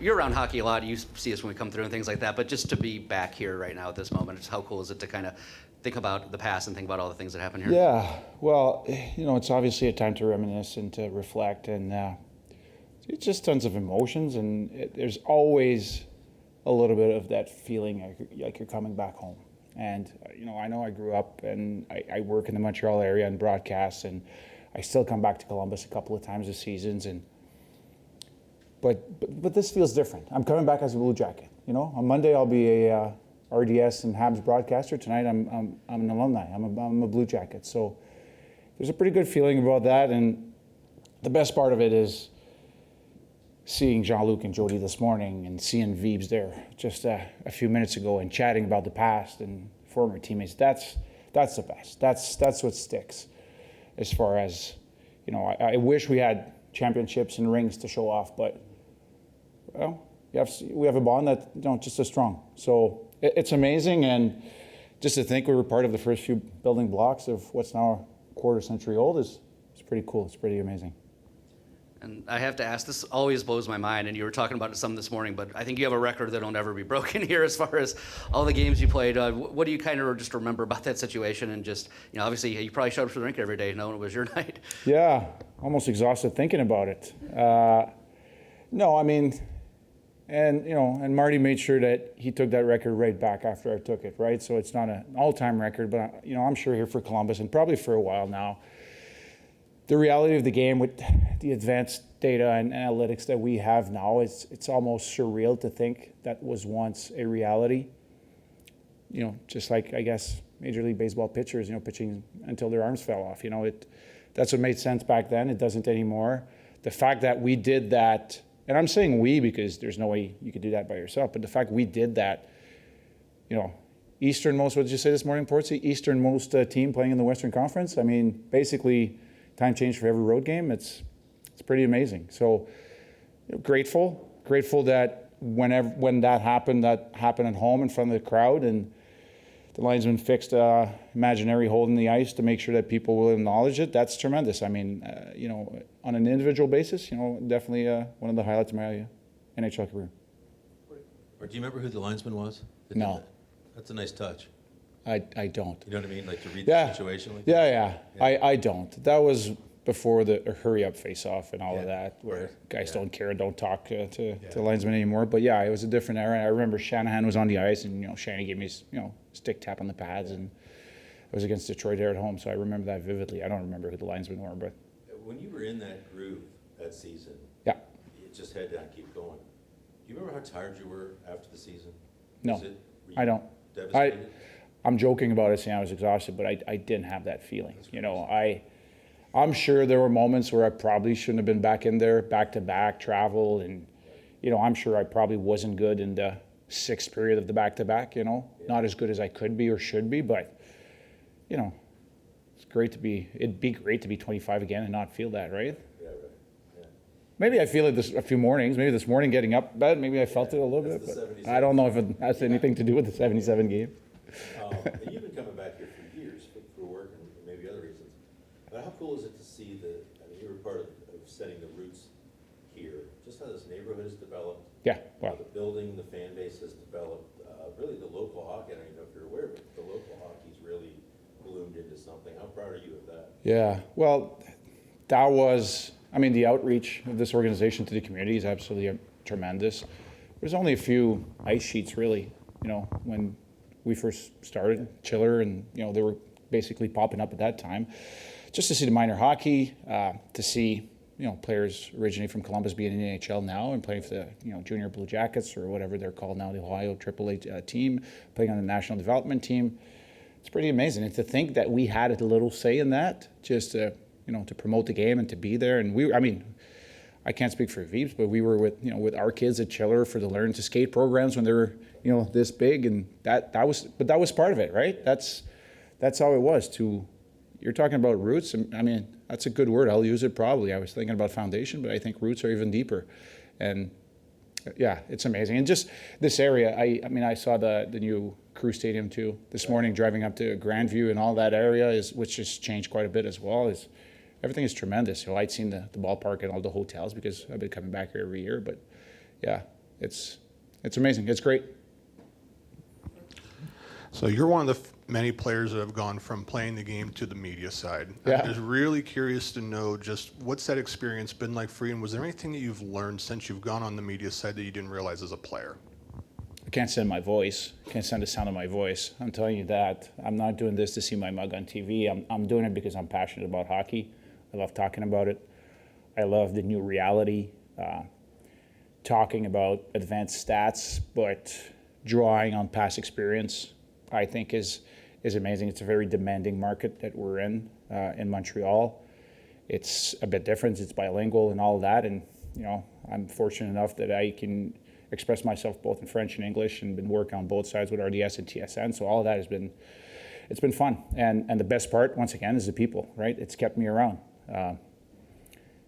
You're around hockey a lot. You see us when we come through and things like that. But just to be back here right now at this moment, just how cool is it to kind of think about the past and think about all the things that happened here? Yeah, well, it's obviously a time to reminisce and to reflect, and it's just tons of emotions, and there's always a little bit of that feeling like you're coming back home. And I know I grew up and I work in the Montreal area and broadcast, and I still come back to Columbus a couple of times this season, but this feels different. I'm coming back as a Blue Jacket. On Monday I'll be a RDS and Habs broadcaster. Tonight I'm an alumni. I'm a Blue Jacket. So there's a pretty good feeling about that, and the best part of it is seeing Jean-Luc and Jody this morning and seeing Veebs there just a few minutes ago and chatting about the past and former teammates. That's the best. That's what sticks. As far as I wish we had championships and rings to show off, but we have a bond that just as strong. So it's amazing, and just to think we were part of the first few building blocks of what's now a quarter century old is pretty cool. It's pretty amazing. And I have to ask, this always blows my mind, and you were talking about it some this morning, but I think you have a record that'll never be broken here as far as all the games you played. What do you kind of just remember about that situation? And just, obviously you probably showed up to the rink every day knowing it was your night. Yeah, almost exhausted thinking about it. No, I mean, and Marty made sure that he took that record right back after I took it, right? So it's not an all-time record, but, I'm sure here for Columbus and probably for a while now, the reality of the game with the advanced data and analytics that we have now, it's almost surreal to think that was once a reality. Just like, I guess, Major League Baseball pitchers, pitching until their arms fell off. That's what made sense back then. It doesn't anymore. The fact that we did that, and I'm saying we because there's no way you could do that by yourself, but the fact we did that, easternmost, what did you say this morning, Portsy? Easternmost team playing in the Western Conference. I mean, basically, time change for every road game. It's pretty amazing. So grateful that when that happened at home in front of the crowd, and the linesman fixed a imaginary hole in the ice to make sure that people will acknowledge it. That's tremendous. I mean, on an individual basis, definitely one of the highlights of my NHL career. Or do you remember who the linesman was? No. That's a nice touch. I don't. You know what I mean? Like to read the situation like that? Yeah. I don't. That was before the hurry-up face-off and all of that, where guys don't care and don't talk to linesmen anymore. But yeah, it was a different era. I remember Shanahan was on the ice, and Shanny gave me his stick tap on the pads, and it was against Detroit there at home, so I remember that vividly. I don't remember who the linesmen were, but when you were in that groove that season, you just had to keep going. Do you remember how tired you were after the season? No, I don't. Devastated? I'm joking about it saying I was exhausted, but I didn't have that feeling. I'm sure there were moments where I probably shouldn't have been back in there, back-to-back travel, and I'm sure I probably wasn't good in the sixth period of the back-to-back. Not as good as I could be or should be, but it'd be great to be 25 again and not feel that, right? Yeah, right. Yeah. Maybe I feel it a few mornings. Maybe this morning getting up bed, maybe I felt it a little bit, but I don't know if it has anything to do with the 77 game. And you've been coming back here for years for work and maybe other reasons. But how cool is it to see you were part of setting the roots here, just how this neighborhood has developed. Yeah, well. The building, the fan base has developed. Really the local hockey, I don't even know if you're aware, but the local hockey's really bloomed into something. How proud are you of that? Yeah, well, that was, the outreach of this organization to the community is absolutely tremendous. There's only a few ice sheets really, when we first started, Chiller, and they were basically popping up at that time. Just to see the minor hockey, to see players originating from Columbus being in the NHL now and playing for the Junior Blue Jackets or whatever they're called now, the Ohio AAA team, playing on the national development team. It's pretty amazing. And to think that we had a little say in that, just to promote the game and to be there. And I can't speak for Veebs, but we were with our kids at Chiller for the Learn to Skate programs when they were this big, and that was part of it, right? That's how it was. You're talking about roots. That's a good word. I'll use it probably. I was thinking about foundation, but I think roots are even deeper. And yeah, it's amazing. And just this area, I saw the new Crew Stadium too this morning, driving up to Grandview and all that area which has changed quite a bit as well. Everything is tremendous. I'd seen the ballpark and all the hotels because I've been coming back here every year, but yeah, it's amazing. It's great. So you're one of the many players that have gone from playing the game to the media side. Yeah. I'm just really curious to know just what's that experience been like for you, and was there anything that you've learned since you've gone on the media side that you didn't realize as a player? I can't stand my voice. I can't stand the sound of my voice. I'm telling you that. I'm not doing this to see my mug on TV. I'm doing it because I'm passionate about hockey. I love talking about it. I love the new reality, talking about advanced stats, but drawing on past experience, I think is amazing. It's a very demanding market that we're in Montreal. It's a bit different. It's bilingual and all of that. And, you know, I'm fortunate enough that I can express myself both in French and English and been working on both sides with RDS and TSN. So all of that it's been fun. And the best part, once again, is the people, right? It's kept me around.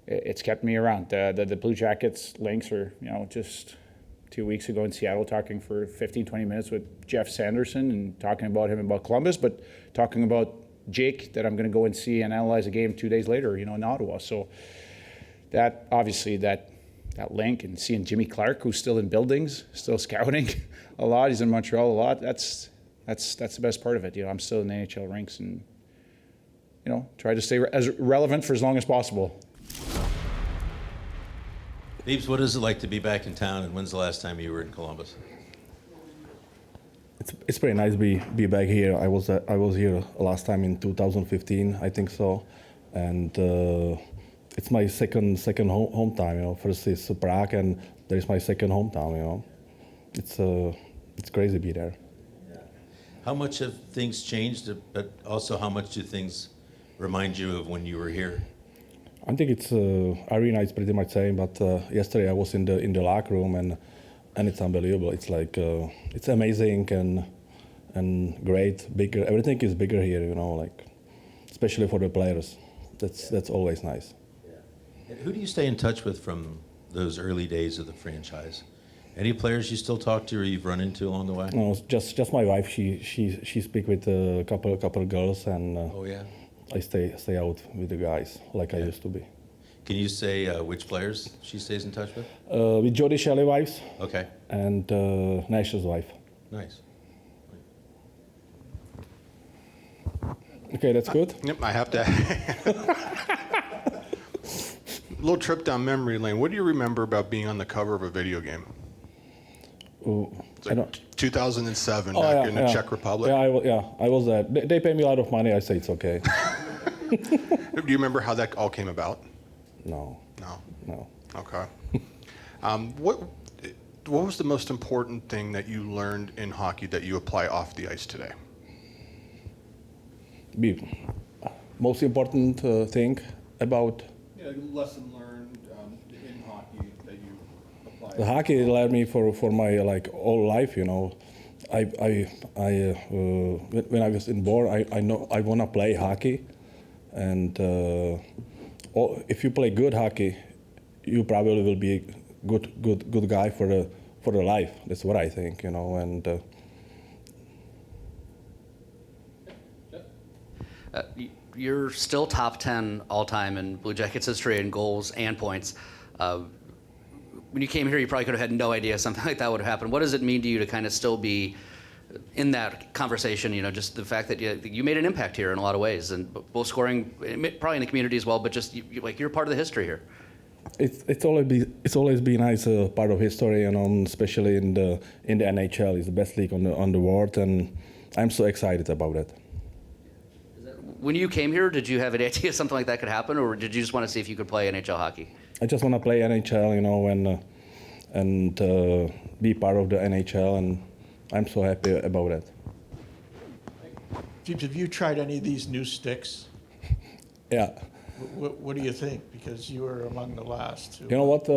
It's kept me around. The Blue Jackets links are, you know, just 2 weeks ago in Seattle talking for 15, 20 minutes with Jeff Sanderson and talking about him about Columbus, but talking about Jake that I'm going to go and see and analyze a game 2 days later, you know, in Ottawa. So that, obviously, that link and seeing Jimmy Clark, who's still in buildings, still scouting a lot. He's in Montreal a lot. That's the best part of it. You know, I'm still in the NHL rinks and, you know, try to stay as relevant for as long as possible. Beebs, what is it like to be back in town, and when's the last time you were in Columbus? It's pretty nice to be back here. I was here last time in 2015, I think so, and it's my second hometown. You know, first is Prague, and there is my second hometown. You know, it's crazy to be there. Yeah. How much have things changed, but also how much do things remind you of when you were here? I think it's arena is pretty much same, but yesterday I was in the locker room and it's unbelievable. It's like it's amazing and great, bigger. Everything is bigger here, you know, like especially for the players. That's always nice. Yeah. And who do you stay in touch with from those early days of the franchise? Any players you still talk to or you've run into along the way? No, just my wife. She speak with a couple of girls and. Oh yeah. I stay out with the guys like I used to be. Can you say which players she stays in touch with? With Jody Shelley wives. Okay. And Nash's wife. Nice. Okay, that's good. Yep, I have to. Little trip down memory lane. What do you remember about being on the cover of a video game? Ooh, It's like 2007 back yeah, in the Czech Republic. Yeah, I was there. They pay me a lot of money. I say it's okay. Do you remember how that all came about? No. No. Okay. What was the most important thing that you learned in hockey that you apply off the ice today? Most important thing about Lesson learned in hockey that you apply. the hockey led me for my like whole life. You know, when I was born, I know I wanna play hockey, and if you play good hockey, you probably will be a good guy for the life. That's what I think. You know, and. You're still top 10 all-time in Blue Jackets history in goals and points. When you came here, you probably could have had no idea something like that would have happened. What does it mean to you to kind of still be in that conversation? You know, just the fact that you made an impact here in a lot of ways, and both scoring, probably in the community as well, but just you're part of the history here. It's always been nice part of history, and especially in the NHL. It's the best league on the world, and I'm so excited about it. When you came here, did you have an idea something like that could happen, or did you just want to see if you could play NHL hockey? I just want to play NHL, you know, and be part of the NHL, and I'm so happy about it. Jeeps, have you tried any of these new sticks? Yeah. What do you think? Because you were among the last. You know what?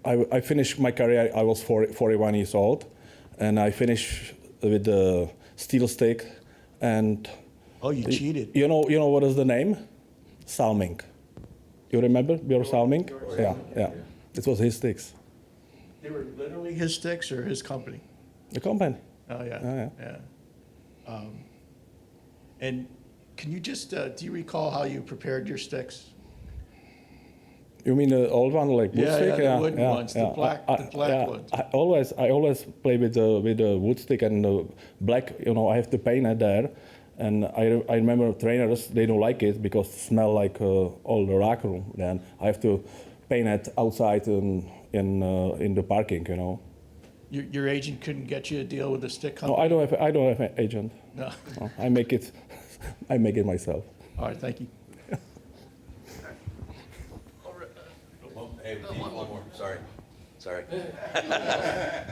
I finished my career. I was 41 years old, and I finished with the steel stick. And oh, you cheated. You know what is the name? Salming. You remember Björn Salming? Yeah. This was his sticks. They were literally his sticks or his company? The company. Oh yeah. And can you just do you recall how you prepared your sticks? You mean the old one, like wood Yeah, stick? the wooden ones, the black ones. I always play with the wood stick and the black. You know, I have to paint it there, and I remember trainers, they don't like it because it smell like all the locker room. Then I have to paint it outside in the parking. You know. Your agent couldn't get you a deal with the stick No, company? I don't have an agent. No. No, I make it. I make it myself. All right, thank you. Hey, one more, sorry.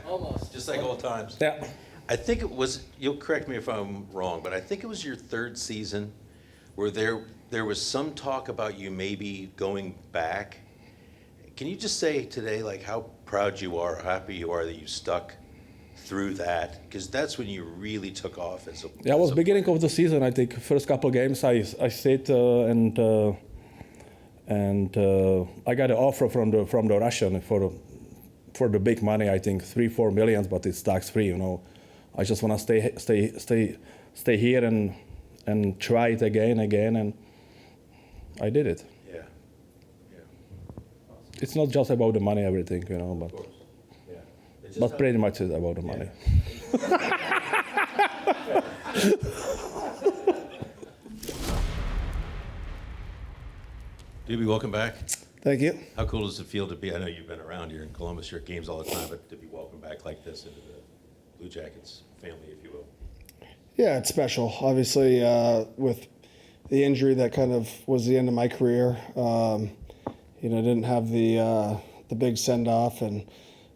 Almost. Just like old times. Yeah. I think it was, you'll correct me if I'm wrong, but I think it was your third season where there was some talk about you maybe going back. Can you just say today, like, how proud you are, how happy you are that you stuck through that? Because that's when you really took off as a Yeah, it was as a beginning player. of the season. I think first couple games I stayed and I got an offer from the Russian for the big money. I think 3-4 millions, but it's tax free. You know, I just want to stay here and try it again, and I did it. Yeah. It's not just about the money, everything, you know, Of course. Yeah. It just but pretty much it's about the money. Doobie, welcome back. Thank you. How cool does it feel to be, I know you've been around here in Columbus, you're at games all the time, but to be welcomed back like this into the Blue Jackets family, if you will? Yeah, it's special. Obviously, with the injury that kind of was the end of my career, didn't have the big send off and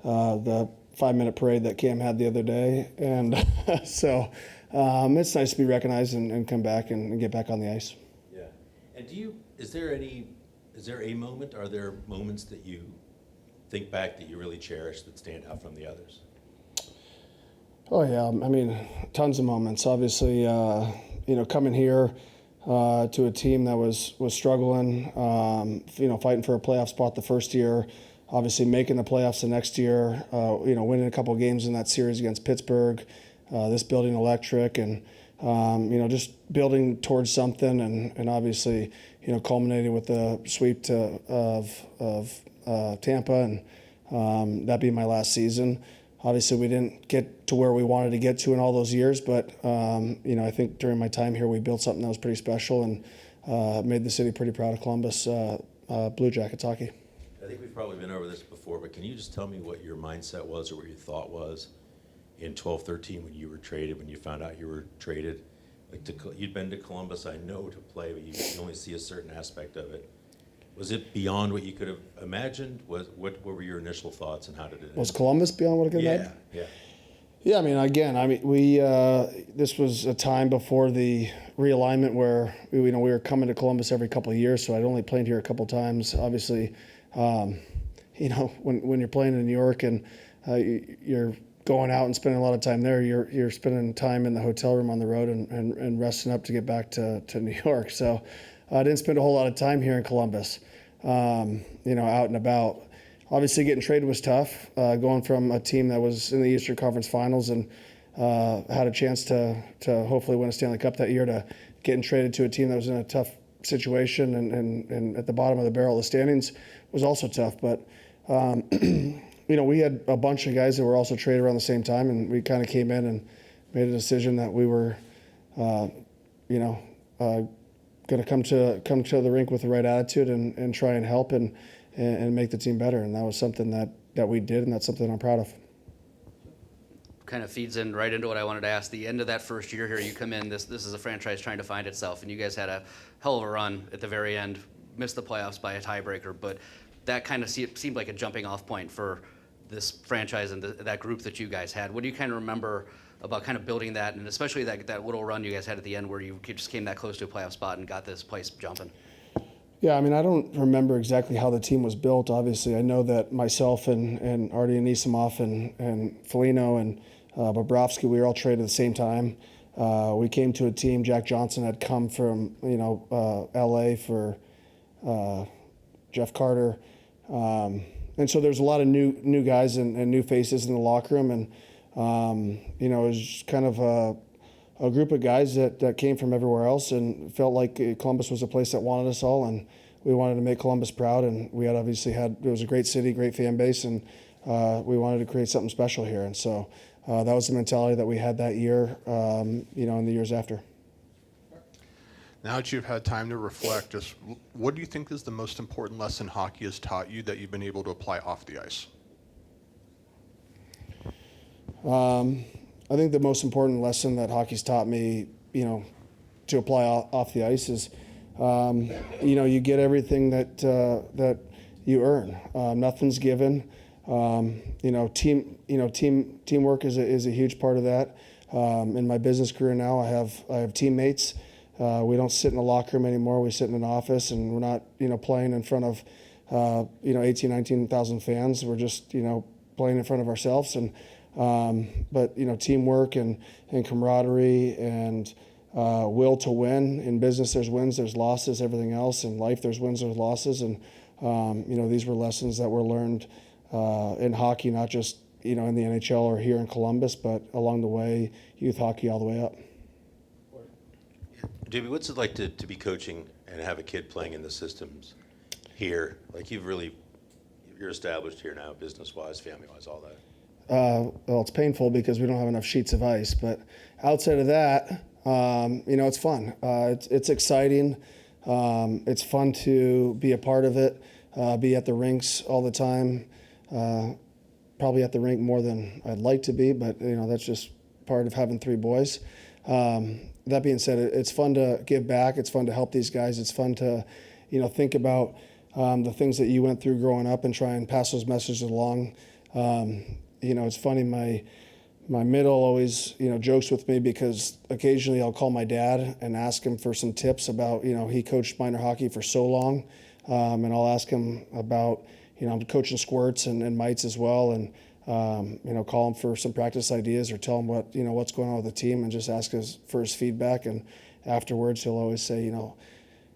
the 5-minute parade that Cam had the other day, and so it's nice to be recognized and come back and get back on the ice. Yeah. And is there a moment, are there moments that you think back that you really cherish that stand out from the others? Oh yeah, I mean, tons of moments. Obviously, coming here to a team that was struggling, fighting for a playoff spot the first year, obviously making the playoffs the next year, winning a couple of games in that series against Pittsburgh, this building electric, and just building towards something, and obviously, culminating with the sweep of Tampa, and that being my last season. Obviously, we didn't get to where we wanted to get to in all those years, but I think during my time here, we built something that was pretty special and made the city pretty proud of Columbus Blue Jackets hockey. I think we've probably been over this before, but can you just tell me what your mindset was or what your thought was in 12-13 when you were traded, when you found out you were traded? Like you'd been to Columbus, I know, to play, but you can only see a certain aspect of it. Was it beyond what you could have imagined? What were your initial thoughts, and how did it end? Was Columbus beyond what I could imagine? Yeah. Yeah, we this was a time before the realignment where we were coming to Columbus every couple of years, so I'd only played here a couple of times. Obviously, when you're playing in New York and you're going out and spending a lot of time there, you're spending time in the hotel room on the road and resting up to get back to New York. So I didn't spend a whole lot of time here in Columbus, out and about. Obviously, getting traded was tough. Going from a team that was in the Eastern Conference Finals and had a chance to hopefully win a Stanley Cup that year, to getting traded to a team that was in a tough situation and at the bottom of the barrel of the standings was also tough. But we had a bunch of guys that were also traded around the same time, and we kind of came in and made a decision that we were, going to come to the rink with the right attitude and try and help and make the team better. And that was something that we did, and that's something I'm proud of. Kind of feeds in right into what I wanted to ask. The end of that first year here, you come in, this is a franchise trying to find itself, and you guys had a hell of a run at the very end, missed the playoffs by a tiebreaker, but that kind of seemed like a jumping off point for this franchise and that group that you guys had. What do you kind of remember about kind of building that, and especially that little run you guys had at the end where you just came that close to a playoff spot and got this place jumping? Yeah, I mean, I don't remember exactly how the team was built. Obviously, I know that myself and Artie Anisimov and Foligno and Bobrovsky, we were all traded at the same time. We came to a team. Jack Johnson had come from L.A. for Jeff Carter, and so there's a lot of new guys and new faces in the locker room, and it was kind of a group of guys that came from everywhere else and felt like Columbus was a place that wanted us all, and we wanted to make Columbus proud, and we had obviously it was a great city, great fan base, and we wanted to create something special here. And so that was the mentality that we had that year, and the years after. Now that you've had time to reflect, just what do you think is the most important lesson hockey has taught you that you've been able to apply off the ice? I think the most important lesson that hockey's taught me, to apply off the ice is, you get everything that you earn. Nothing's given. Teamwork is a huge part of that. In my business career now, I have teammates. We don't sit in a locker room anymore. We sit in an office, and we're not, playing in front of, 18, 19,000 fans. We're just, playing in front of ourselves. And but teamwork and camaraderie and will to win. In business, there's wins, there's losses, everything else. In life, there's wins, there's losses. And these were lessons that were learned in hockey, not just in the NHL or here in Columbus, but along the way, youth hockey all the way up. Duby, what's it like to be coaching and have a kid playing in the systems here? Like you're established here now, business-wise, family-wise, all that. Well, it's painful because we don't have enough sheets of ice. But outside of that, it's fun. It's exciting. It's fun to be a part of it, be at the rinks all the time. Probably at the rink more than I'd like to be, but that's just part of having three boys. That being said, it's fun to give back. It's fun to help these guys. It's fun to, think about the things that you went through growing up and try and pass those messages along. It's funny. My middle always, jokes with me because occasionally I'll call my dad and ask him for some tips about, he coached minor hockey for so long, and I'll ask him about, I'm coaching squirts and mites as well, and call him for some practice ideas or tell him what's going on with the team and just ask for his feedback. And afterwards, he'll always say,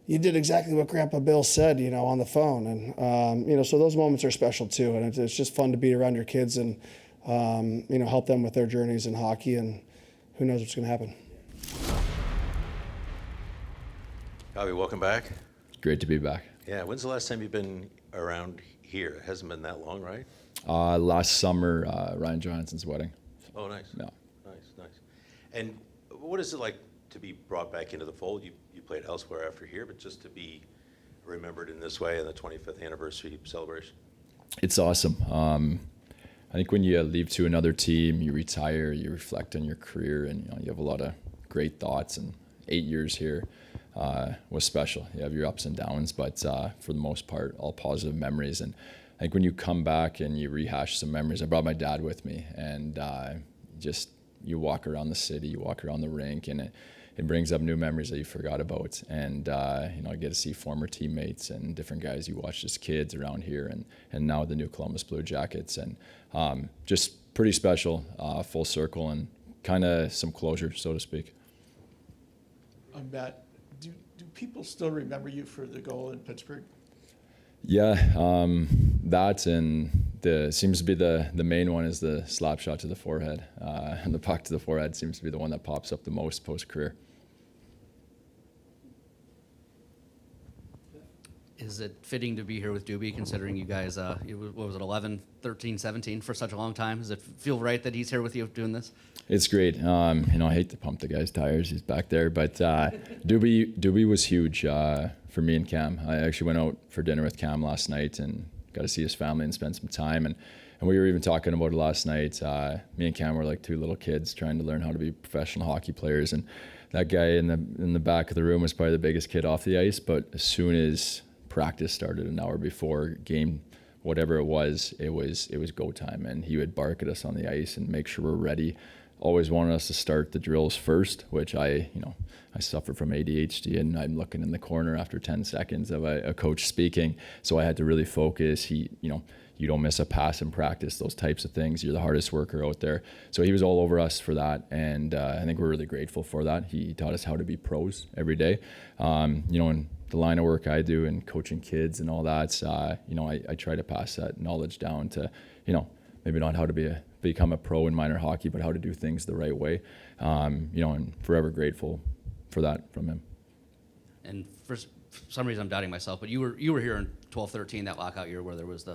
you did exactly what Grandpa Bill said, on the phone. And, so those moments are special too. And it's just fun to be around your kids and, help them with their journeys in hockey, and who knows what's going to happen. Bobby, welcome back. Great to be back. Yeah, when's the last time you've been around here? It hasn't been that long, right? Last summer, Ryan Johansson's wedding. Oh, nice. Yeah. Nice. And what is it like to be brought back into the fold? You played elsewhere after here, but just to be remembered in this way in the 25th anniversary celebration? It's awesome. I think when you leave to another team, you retire, you reflect on your career, and you have a lot of great thoughts. And 8 years here was special. You have your ups and downs, but for the most part, all positive memories. And I think when you come back and you rehash some memories, I brought my dad with me, and you walk around the city, you walk around the rink, and it brings up new memories that you forgot about. And I get to see former teammates and different guys you watched as kids around here, and now the new Columbus Blue Jackets, and just pretty special, full circle, and kind of some closure, so to speak. Matt, do people still remember you for the goal in Pittsburgh? Yeah, that and seems to be the main one is the slap shot to the forehead. And the puck to the forehead seems to be the one that pops up the most post-career. Is it fitting to be here with Duby, considering you guys, what was it, 11, 13, 17 for such a long time? Does it feel right that he's here with you doing this? It's great. I hate to pump the guy's tires. He's back there. But Duby was huge for me and Cam. I actually went out for dinner with Cam last night and got to see his family and spend some time. And we were even talking about it last night. Me and Cam were like two little kids trying to learn how to be professional hockey players. And that guy in the back of the room was probably the biggest kid off the ice. But as soon as practice started an hour before game, whatever it was go time, and he would bark at us on the ice and make sure we're ready. Always wanted us to start the drills first, which I suffer from ADHD, and I'm looking in the corner after 10 seconds of a coach speaking, so I had to really focus. You don't miss a pass in practice, those types of things. You're the hardest worker out there. So he was all over us for that, and I think we're really grateful for that. He taught us how to be pros every day. In the line of work I do and coaching kids and all that, I try to pass that knowledge down to, maybe not how to become a pro in minor hockey, but how to do things the right way. And forever grateful for that from him. And for some reason I'm doubting myself, but you were here in 12-13, that lockout year where there was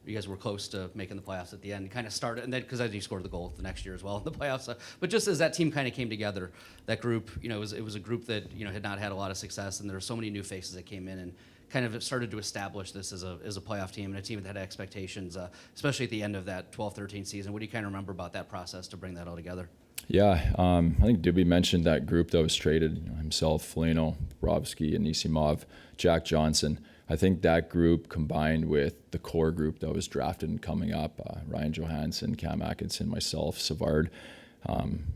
you guys were close to making the playoffs at the end. Kind of started, and then because you scored the goal the next year as well in the playoffs. But just as that team kind of came together, that group, it was a group that had not had a lot of success, and there were so many new faces that came in and kind of started to establish this as a playoff team and a team that had expectations, especially at the end of that 12-13 season. What do you kind of remember about that process to bring that all together? Yeah, I think Duby mentioned that group that was traded, himself, Foligno, Bobrovsky, Anisimov, Jack Johnson. I think that group combined with the core group that was drafted and coming up, Ryan Johansson, Cam Atkinson, myself, Savard,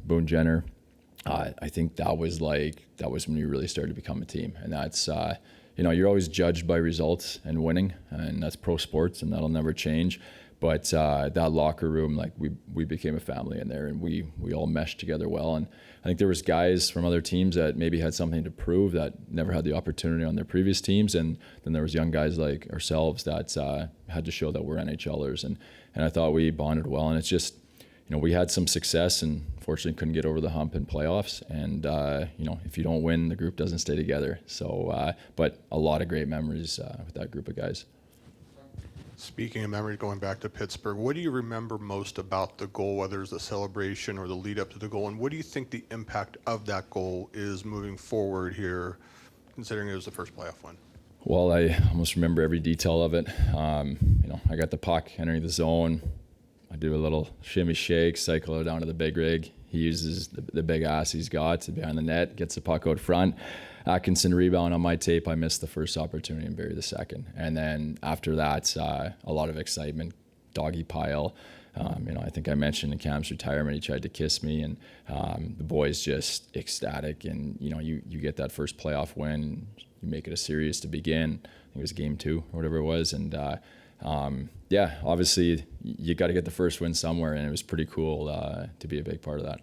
Boone Jenner, I think that was when you really started to become a team. And that's, you're always judged by results and winning, and that's pro sports, and that'll never change. But that locker room, we became a family in there, and we all meshed together well. And I think there was guys from other teams that maybe had something to prove that never had the opportunity on their previous teams, and then there was young guys like ourselves that had to show that we're NHLers. And I thought we bonded well, and it's just, we had some success, and fortunately couldn't get over the hump in playoffs. And if you don't win, the group doesn't stay together. So, but a lot of great memories with that group of guys. Speaking of memories, going back to Pittsburgh, what do you remember most about the goal, whether it's the celebration or the lead up to the goal, and what do you think the impact of that goal is moving forward here, considering it was the first playoff win? Well, I almost remember every detail of it. I got the puck entering the zone. I do a little shimmy shake, cycle it down to the big rig. He uses the big ass he's got behind the net, gets the puck out front. Atkinson rebound on my tape. I missed the first opportunity and buried the second. And then after that, a lot of excitement, doggy pile. I think I mentioned in Cam's retirement, he tried to kiss me, and the boys just ecstatic. And you get that first playoff win, and you make it a series to begin. I think it was game 2 or whatever it was, and obviously you got to get the first win somewhere, and it was pretty cool to be a big part of that.